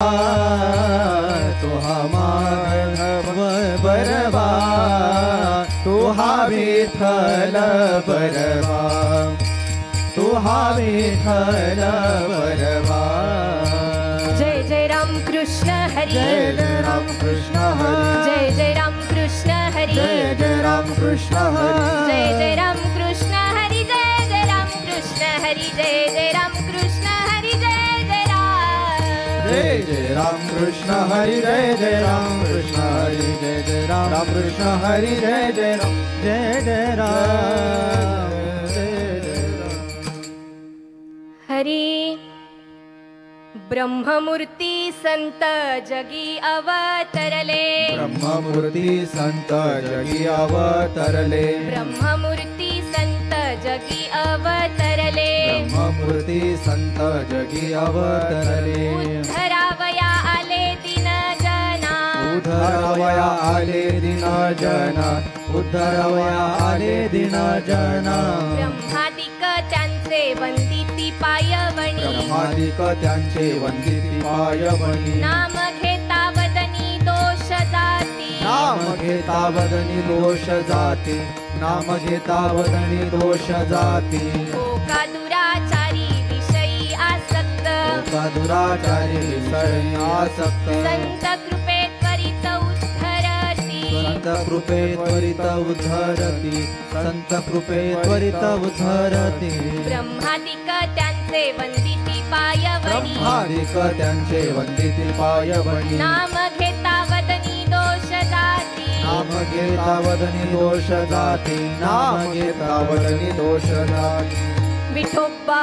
तो हा माधव बरवा, तो हा विठ्ठल बरवा, तो हा विठ्ठल बरवा। जय जय राम कृष्ण हरी, जय जय राम कृष्ण हरी, जय जय राम कृष्ण हरी, जय जय राम कृष्ण हरी, जय जय राम कृष्ण हरी, जय जय राम कृष्ण हरी, जय जय राम कृष्ण हरी, जय जय राम। जय जय राम कृष्ण हरी, जय जय राम कृष्ण हरी, जय जय राम कृष्ण हरी, जय जय राम, जय जय राम, जय जय राम। हरी ब्रह्ममूर्ती संत जगी अवतरले, ब्रह्ममूर्ती संत जगी अवतरले, ब्रह्ममूर्ती संत जगी अवतरले, ब्रह्ममूर्ती संत जगी अवतरले। उद्धरावया आले दीन जना, उद्धरावया आले दीन जना, उद्धरावया आले दीन जना। ब्रह्मादिक त्यांचे वंदिती पायवणी, ब्रह्मादिक त्यांचे वंदिती पायवणी। नाम घेता वदनी दोष जाती, नाम घेता वदनी दोष जाती, नाम घेता वदनी दोष जाती। ओका दुराचारी विषयी आसक्त, ओका दुराचारी विषयी आसक्त, संत कृपे त्वरित उद्धरती, संत कृपे त्वरित उद्धरती, संत कृपे त्वरित उद्धरती। ब्रह्मादिक त्यांचे वंदिती पायवणी, ब्रह्मादिक त्यांचे वंदिती पायवणी। नाम घेता वदनी दोष जाती, नाम घेता वदनी दोष जाती, नाम घेता वदनी दोष जाती। विठोबा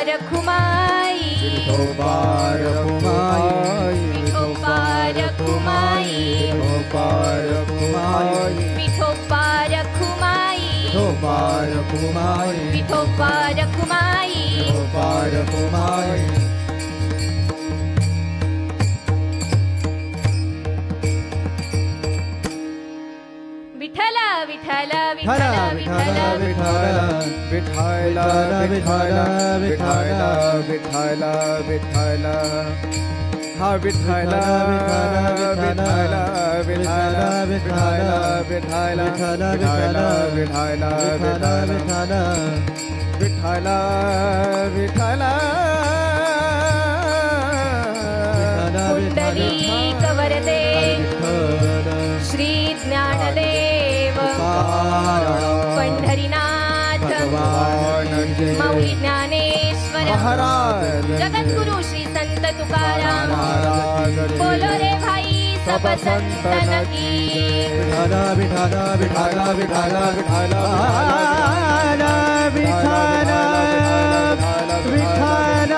रखुमाई, विठोबा रखुमाई, विठोबा रखुमाई, विठोबा रखुमाई, विठोबा रखुमाई, विठोबा रखुमाई, विठोबा रखुमाई। विठोबा रखुमाई। विठ्ठल विठ्ठल विठ्ठल विठ्ठल विठ्ठल विठ्ठल विठ्ठल विठ्ठल विठ्ठल विठ्ठल विठ्ठल हा विठ्ठल विठ्ठल विठ्ठल विठ्ठल विठ्ठल विठ्ठल विठ्ठल विठ्ठल विठ्ठल पुंडलीक वरदे श्री ज्ञानदेव पंढरीनाथ माऊली ज्ञानेश्वर जगद्गुरु श्री संत तुकाराम बोलो रे भाई सब संतन की। विठ्ठल विठ्ठल विठ्ठल विठ्ठल विठ्ठल विठ्ठल विठ्ठल।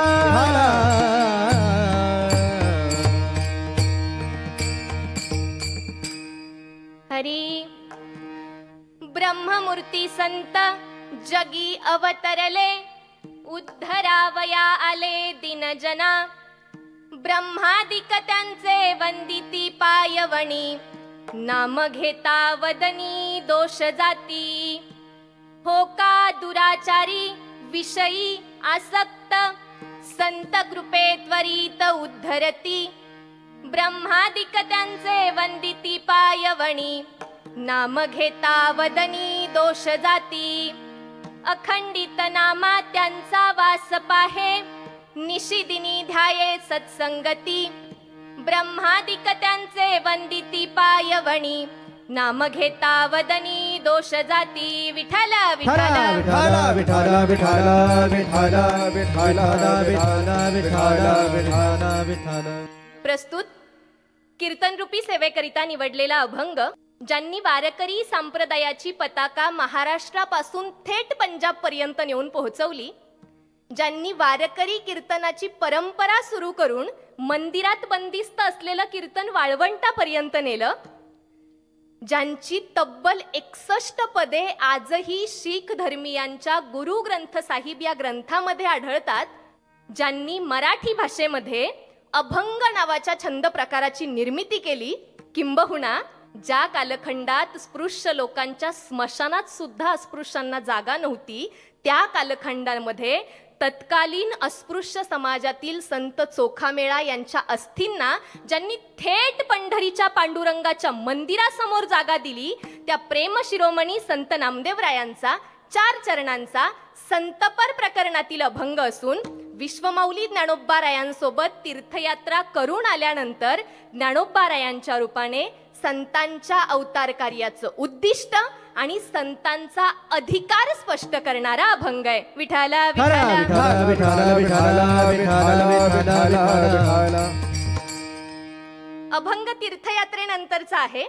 हरी ब्रह्ममूर्ती संत जगी अवतरले, उद्धरावया आले दीनजना, ब्रह्मादिक त्यांचे वंदिती पायवणी, नाम घेता वदनी दोष जाती। होका दुराचारी विषयी आसक्त, संत कृपे त्वरित उद्धरती, ब्रह्मादिक त्यांचे वंदिती पायवणी, नाम घेता वदनी दोष जाती। अखंडित नामा त्यांचा वास पाहे, निशिदिनी ध्याये सत्संगती, ब्रह्मादिक त्यांचे वंदिती पायवणी, नाम घेता वदनी दोष जाती। विठ्ठल विठ्ठल विठ्ठल विठ्ठल विठ्ठल विठ्ठल विठ्ठल विठ्ठल विठ्ठल विठ्ठल विठ्ठल। प्रस्तुत कीर्तनरूपी सेवेकरिता निवडलेला अभंग, ज्यांनी वारकरी संप्रदायाची पताका महाराष्ट्रापासून थेट पंजाब पर्यंत नेऊन पोहोचवली, ज्यांनी वारकरी कीर्तनाची परंपरा सुरू करून मंदिरात बंदिस्त असलेलं कीर्तन वाळवंटापर्यंत नेलं, ज्यांची तब्बल 61 पदे आजही शीख धर्मीयांच्या गुरु ग्रंथ साहिब या ग्रंथामध्ये आढळतात, ज्यांनी मराठी भाषेमध्ये अभंग नावाच्या छंद प्रकाराची निर्मिती केली, किंबहुना ज्या कालखंडात स्पृश्य लोकांच्या स्मशानात सुद्धा अस्पृश्यांना जागा नव्हती, त्या कालखंडामध्ये तत्कालीन अस्पृश्य समाजातील संत चोखामेळा यांच्या अस्थींना ज्यांनी थेट पंढरीच्या पांडुरंगाच्या मंदिरासमोर जागा दिली, त्या प्रेम शिरोमणी संत नामदेवरायांचा 4 चरणांचा संतपर प्रकरणातील अभंग असून विश्वमौली ज्ञानोबारायांसोबत तीर्थयात्रा करून आल्यानंतर ज्ञानोबारायांच्या रूपाने संतांच्या अवतार कार्याचं उद्दिष्ट आणि संतांचा अधिकार स्पष्ट करणारा अभंग आहे. विठाला विठाला विठाला विठाला विठाला विठाला विठाला. अभंग तीर्थयात्रेनंतरचा आहे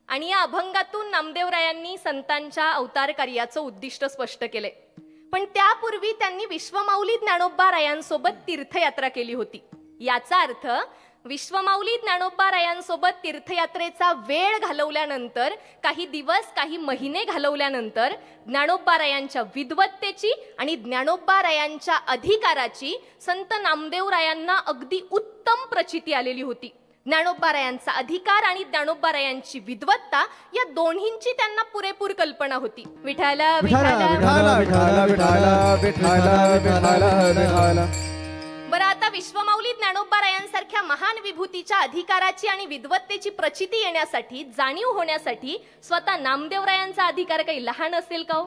आणि या अभंगातून नामदेवरायांनी संतांच्या अवतार कार्याचं उद्दिष्ट स्पष्ट केले. पण त्यापूर्वी त्यांनी विश्वमौली ज्ञानोबारायांसोबत तीर्थयात्रा केली होती. याचा अर्थ विश्वमौली ज्ञानोबारायांसोबत तीर्थयात्रेचा वेळ घालवल्यानंतर, काही दिवस काही महिने घालवल्यानंतर ज्ञानोबारायांच्या विद्वत्तेची आणि ज्ञानोबारायांच्या अधिकाराची संत नामदेवरायांना अगदी उत्तम प्रचिती आलेली होती. ज्ञानोबारायांचा अधिकार आणि ज्ञानोबारायांची विद्वत्ता या दोन्हींची त्यांना पुरेपूर कल्पना होती. विठाला विठाला विठाला विठाला विठाला विठाला विठाला. बरं, आता विश्वमौली ज्ञानोबारायांसारख्या महान विभूतीच्या अधिकाराची आणि विद्वत्तेची प्रचिती येण्यासाठी, जाणीव होण्यासाठी स्वतः नामदेवरायांचा अधिकार काही लहान असेल का हो?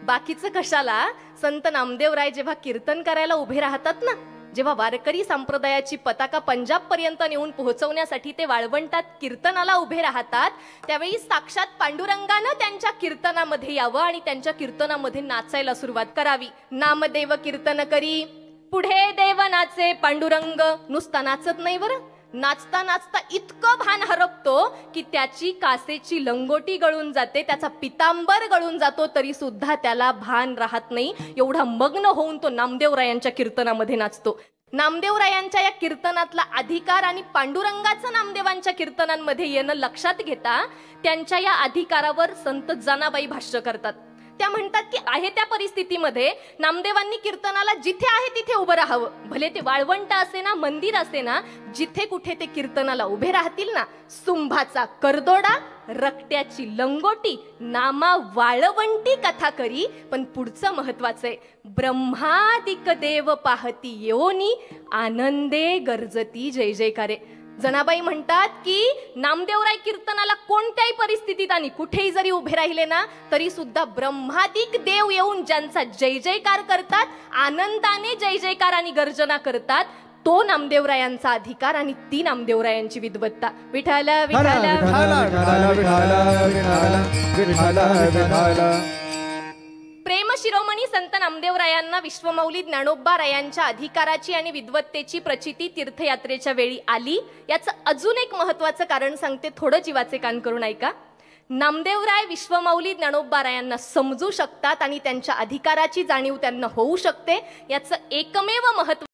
बाकीचं कशाला, संत नामदेवराय जेव्हा कीर्तन करायला उभे राहतात ना, जेव्हा वारकरी संप्रदायाची पताका पंजाब पर्यंत नेऊन पोहोचवण्यासाठी ते वाळवंटात कीर्तनाला उभे राहतात, त्यावेळी साक्षात पांडुरंगानं त्यांच्या कीर्तनामध्ये यावं आणि त्यांच्या कीर्तनामध्ये नाचायला सुरुवात करावी. नामदेव कीर्तन करी पुढे देव नाचे पांडुरंग. नुसता नाचत नाही बरं, नाचता नाचता इतकं भान हरपतो की त्याची कासेची लंगोटी गळून जाते, त्याचा पितांबर गळून जातो, तरी सुद्धा त्याला भान राहत नाही. एवढा मग्न होऊन तो नामदेवरायांच्या कीर्तनामध्ये नाचतो. नामदेवरायांच्या या कीर्तनातला अधिकार आणि पांडुरंगाचं नामदेवांच्या कीर्तनांमध्ये येणं लक्षात घेता त्यांच्या या अधिकारावर संत जनाबाई भाष्य करतात. त्या म्हणतात की आहे त्या परिस्थितीमध्ये नामदेवांनी कीर्तनाला जिथे आहे तिथे उभं राहावं. भले ते वाळवंट असे ना, मंदिर असे ना, जिथे कुठे ते कीर्तनाला उभे राहतील ना, सुंभाचा करदोडा, रक्त्याची लंगोटी, नामा वाळवंटी कथा करी. पण पुढचं महत्वाचं आहे, ब्रह्मादिक देव पाहती येऊनी आनंदे गर्जती जय जयकारे. जनाबाई म्हणतात की नामदेवराय कीर्तनाला कोणत्याही परिस्थितीत आणि कुठेही जरी उभे राहिले ना, तरी सुद्धा ब्रह्मादिक देव येऊन ज्यांचा जय जयकार करतात, आनंदाने जय जयकार आणि गर्जना करतात, तो नामदेवरायांचा अधिकार आणि ती नामदेवरायांची विद्वत्ता. विठाला विठाला विठाला विठाला विठाला विठाला. प्रेम शिरोमणी संत नामदेवरायांना विश्वमौली ज्ञानोबारायांच्या अधिकाराची आणि विद्वत्तेची प्रचिती तीर्थयात्रेच्या वेळी आली. याचं अजून एक महत्वाचं कारण सांगते, थोडं जीवाचे कान करून ऐका. नामदेवराय विश्वमौली ज्ञानोबारायांना समजू शकतात आणि त्यांच्या अधिकाराची जाणीव त्यांना होऊ शकते. याचं एकमेव महत्व